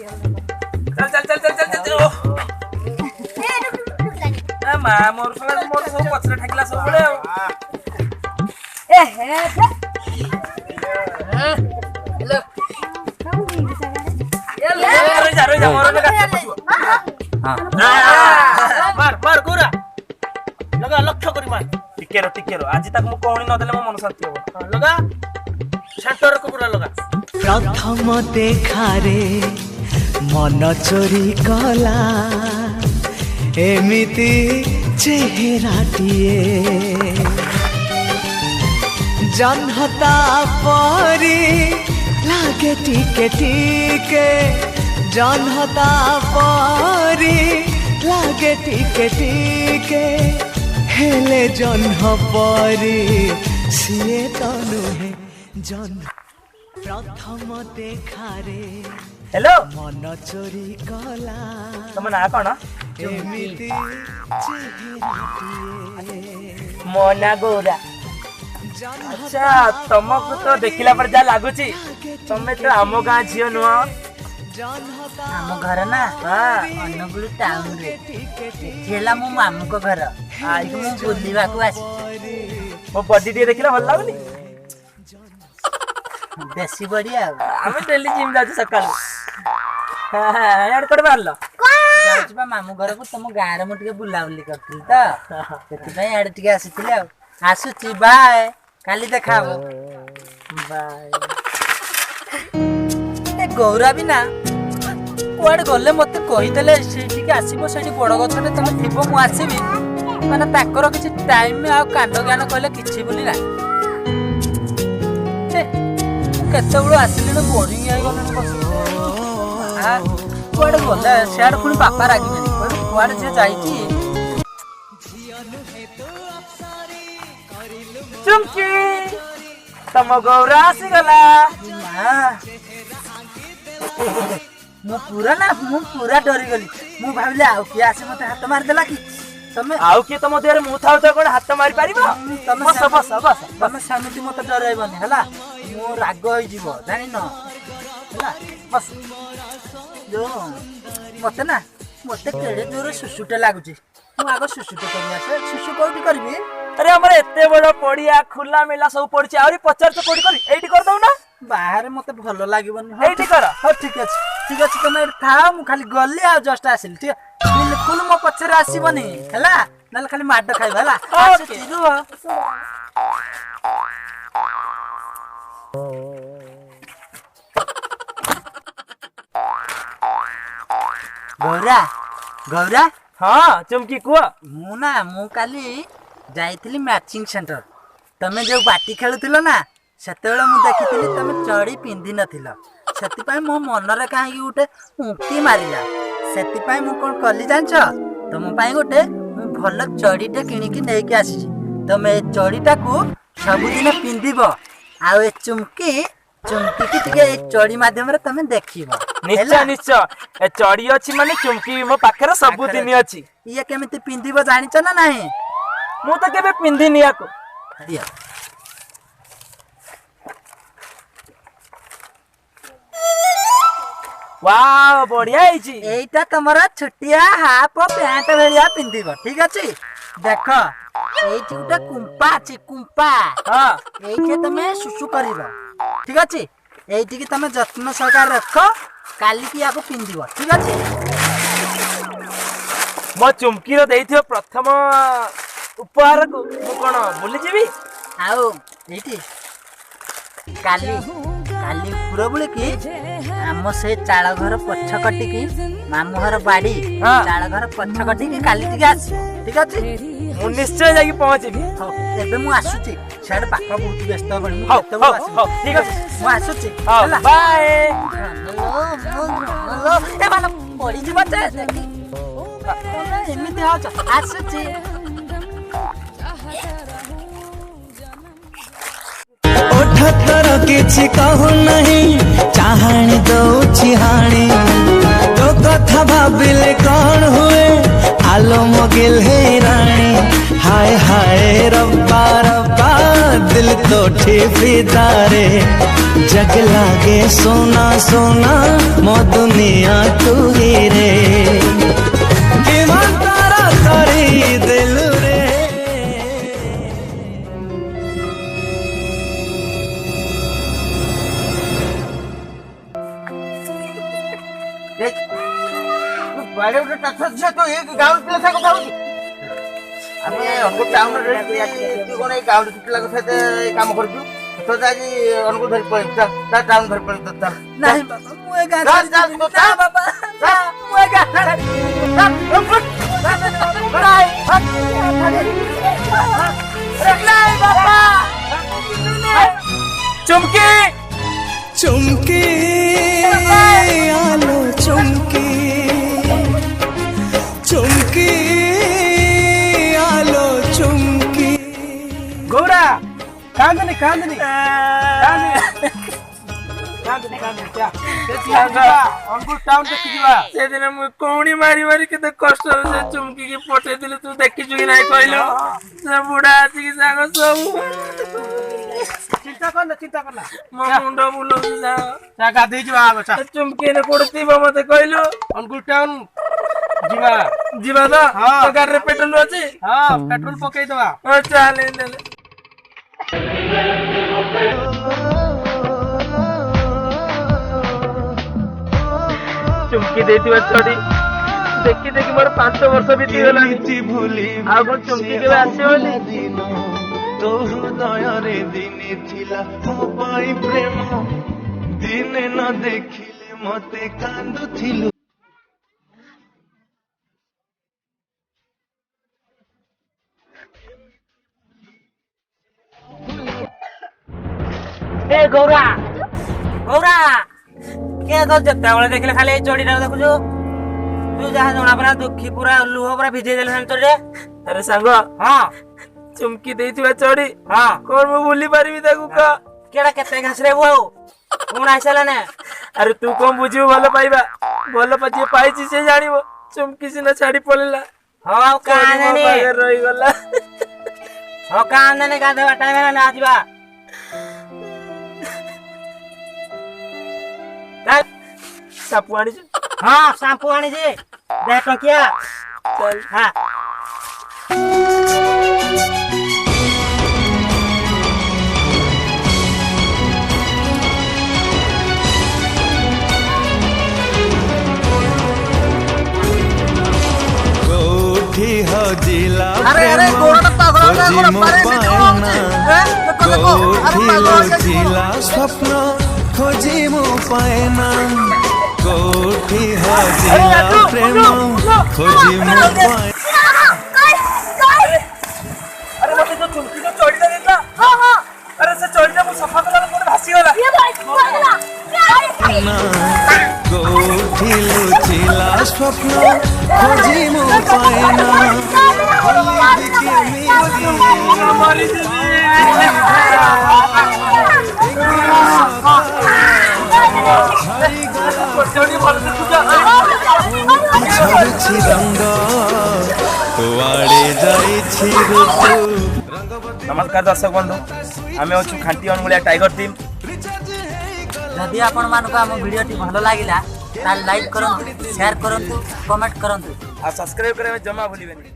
चल चल चल चल चल ए मा मोर सब पछरे ठाकिला सब बळे ए हे लो ये रो जा मोर लगा हां मार मार गोरा लगा लक्ष्य करी मार टिके रो आज तक मु कोहणी न देले मो मन शांति हो लगा सेंटर को पूरा लगा प्रथम देखारे मन चोरी कला एमिति चेहराटिए जन्हता परी लागे टिके टिके जन्हता परी लागे टिके टिके हेले जन्ह परी सिए तो नुहे जन्ह प्रथम देखारे हेलो मन चोरी कला तुम ना कौन एमिति चेहराटिए मोना गोरा अच्छा तुमको तो देखिला पर जा लागुची तमे तो आमो गाँ झियो नुह आम घर ना अनुगुल टाउन रे ठेला मो मामू को घर आज मु बुलिबा को आसी मो बॉडी टे देखिला भल लागुनी बेसी बढ़िया हमें डेली जिम जाऊ सकाळ हां यार कर मारलो जाउछ बा मामू घर को तुम गाँ रे मु टिके बुलाउली करथि त सेति भाई आडे टिके आसीथिले आसुची बाय काली देखाबो बाय ए गौरा भी ना कुआडे गले मते कहि देले सेठी के आसीबो सेठी बड़ गछटे तमे थिबो मु आसीबी माने ताकर किछि टाइम में आ कांड ज्ञान कहले किछि बोली ना छे केते बड़ आसीले बोरिंग आइ गले बस आ कुआडे गले सेड पुनी पापा रागिबेनी कुआडे जे जाईची चुमकी तम गौरा आसी गला मु पूरा डरी गली मु भाबले आउ कि आसे मते हाथ मार देला कि तमे आउ के तम देहरे मु थाउ त कोन हाथ मारी पारिबो तमे बस बस बस तमे सामिति मते डराइबनी हला मो राग होई जीवो जानि न हला बस जो मते केड़े जोर सुसुटे लागुची मु आगो सुसुटे करी आसे सुसु कोठी करबी अरे हमर एते बड़ पड़िया खुला मेला सब पड़छि आउरी 50 कोटी करी एठी कर दउ ना बाहर मते भलो लागिबनी एठी कर हो ठीक अछि तमे था मु खाली गल्ली आ जस्ट आसिल ठीक बिल्कुल मो पछरे आसीबनी हला नले खाली माड खाइबा हला ओके गौरा गौरा हां चुमकी को मु काली जाइथिली मैचिंग सेंटर तमे जो बाटी खेलुथिलो ना सेतेबेले मु देखिथिली तमे चड़ी पिंदी नथिलो सेति पय मो मनरे काहे उठे उक्ति मारिला सेति पय मु कोन कली जानछ तम पय गोटे मु भल चड़ीटे किनि कि नै कि आसी तमे चड़ीटा को सब दिन पिंदीबो आ ए चुमकी की तिके चड़ी माध्यम रे तमे देखिबो निश्चय निश्चय ए चड़ी अछि माने चुमकी मो पाखरे सब दिन अछि ये केमिति पिंदीबो जानिछ ना नाही मु तो केबे पिंदी निया को दिया वाह बढ़िया हिची एटा तमरा छुटिया हाफ पैंट भेलिया पिंदीबो ठीक अछि देख एठी उटा कुंपा अछि कुंपा हां एठी तमे सुसु करिबो ठीक अछि एठी की तमे जत्न सहकार रखो काली की आको पिंदीबो ठीक अछि मो चुमकी रो देइथियो प्रथम उपहार को मु कोन बोली जीवी आउ एठी काली पूरा बोले कि हम से चाळ घर पछ कटी की मामू घर बाड़ी चाळ घर पछ कटी की काली टिके आसी ठीक अछि मु निश्चय जाई पहुंचीबी हो एबे मु आसुची छाड़ पाख बहुत व्यस्त बणी हो ठीक अछि मु आसुची हला बाय ए बाला पड़ी जी बच्चे एमिति हो आसुची ओठतर किछि कहू नहीं चाहणी दउछि हाणी तो कथा भाबिले कौन हुए आलो मगिल हे रानी हाय हाय रब्बा रब्बा दिल तो ठिपिदारे जग लागे सोना सोना मो दुनिया तू ही रे किमान तारा तारी दिल रे बाड़े उठे टच से तो एक गांव पिला सा কথা হই আমি অনকো টাউন রে তুই কোন এই গাঁও পিলা কথা তে কাম করছু তো যাই অনকো ধরি পড়ে তা টাউন ধরি পড়ে তো नहीं बाबा मुए गा चल ना बाबा मुए गा नहीं बाबा चुमकी चुमकी आलो चुमकी चुमकी आलो चुमकी गौरा कांदनी कांदनी कांदनी क्या अंकुर टाउन देखि जीवा से दिन मु कोणी मारी मारी के कष्ट से चुमकी के पटे दिले तू देखि जुगी नाही कहलो से बुढ़ा आसी की संग सब चिंता करना मो मुंडो बुलो जा गाधी जीवा आगो चुमकी ने कोडती मते कहलो अंकुर टाउन जीवा जीवा तो गाड़ी रे पेट्रोल अछि हां पेट्रोल पकई दवा ओ चल ले चुमकी देती छोड़ी देखी देखी मोर 5 वर्ष बीती गलानी भूली आगो चुमकी के आसे बोली तो हृदय रे दिने थिला मो पाई प्रेम दिने न देखिले मते कांदुथिलु ए गौरा गौरा के तो जत्ता वाले देखले खाली चोड़ीटा देखुछु तू जहा जणा परा दुखी पूरा लुह पूरा भिजे देले चोड़े अरे सांग हां चुमकी देथिबा चोड़ी हां कोन मु भूली पारिबी ताकू का केडा केते घास रे वो कोन आइसला ने अरे तू कोन बुझियो भलो पाइबा भलो पछे पाइछि से जानिबो चुमकी सिना छाड़ी पलेला हां कानने बागर रही गला हां कानने गाधवा टाइम ना आजिबा सापुआनी हां शैम्पू आनी जे दे टकिया चल हां कोठी हजिला अरे अरे गोरा पागल ना गोरा पारे कोठी हजिला स्वप्न खोजी मो पाएना कोठी हजिला प्रेम खोजी मो पाए अरे मते जो चुमकी जो चोड़ीटा देला हां हां अरे से चोड़ीटा मु सफा कला कोन भासी होला कोठी लुचिला स्वप्न खोजी मो पाएना हमारी छाड़छि रंग कुआड़े जाइछि ऋतु नमस्कार दर्शक बंधु आमे अछु खांटी अनमुलिया टाइगर टीम यदि आपण मानको हम वीडियो टी भलो लागिला ता लाइक करंतु शेयर करंतु कमेंट करंतु आ सब्सक्राइब करे जमा भूलिबेनी।